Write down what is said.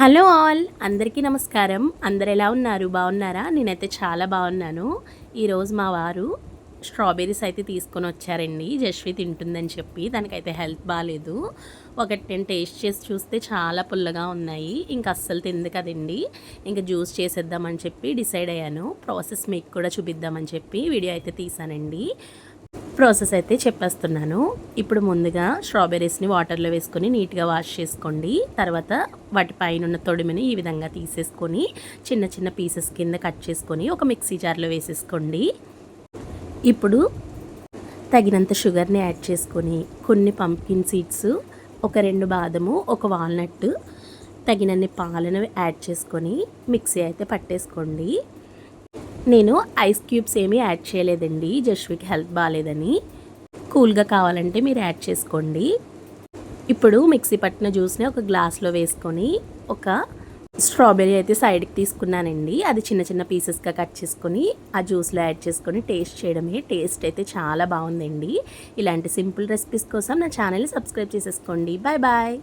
Hello all, అందరికీ నమస్కారం. అందరు ఎలా ఉన్నారు? బాగున్నారా? నేనైతే చాలా బాగున్నాను. ఈరోజు మా వారు స్ట్రాబెర్రీస్ అయితే తీసుకొని వచ్చారండి. జస్వి తింటుందని చెప్పి. దానికైతే హెల్త్ బాగాలేదు. ఒకటి నేను టేస్ట్ చేసి చూస్తే చాలా పుల్లగా ఉన్నాయి. ఇంకా అస్సలు తింది కదండి. ఇంకా జ్యూస్ చేసేద్దామని చెప్పి డిసైడ్ అయ్యాను. ప్రాసెస్ మీకు కూడా చూపిద్దామని చెప్పి వీడియో అయితే తీసానండి. ప్రాసెస్ అయితే చెప్పేస్తున్నాను. ఇప్పుడు ముందుగా స్ట్రాబెర్రీస్ని వాటర్లో వేసుకొని నీట్గా వాష్ చేసుకోండి. తర్వాత వాటి పైన ఉన్న తొడిమిని ఈ విధంగా తీసేసుకొని చిన్న చిన్న పీసెస్ కింద కట్ చేసుకొని ఒక మిక్సీ జార్లో వేసేసుకోండి. ఇప్పుడు తగినంత షుగర్ని యాడ్ చేసుకొని కొన్ని పంప్కిన్ సీడ్స్, ఒక 2 బాదము, ఒక వాల్నట్, తగినన్ని పాలను యాడ్ చేసుకొని మిక్సీ అయితే పట్టేసుకోండి. నేను ఐస్ క్యూబ్స్ ఏమీ యాడ్ చేయలేదండి, జస్వికి హెల్త్ బాగాలేదని. కూల్గా కావాలంటే మీరు యాడ్ చేసుకోండి. ఇప్పుడు మిక్సీ పట్టిన జ్యూస్ని ఒక గ్లాస్లో వేసుకొని ఒక స్ట్రాబెర్రీ అయితే సైడ్కి తీసుకున్నానండి. అది చిన్న చిన్న పీసెస్గా కట్ చేసుకొని ఆ జ్యూస్లో యాడ్ చేసుకొని టేస్ట్ చేయడమే. టేస్ట్ అయితే చాలా బాగుందండి. ఇలాంటి సింపుల్ రెసిపీస్ కోసం నా ఛానల్ని సబ్స్క్రైబ్ చేసేసుకోండి. Bye bye.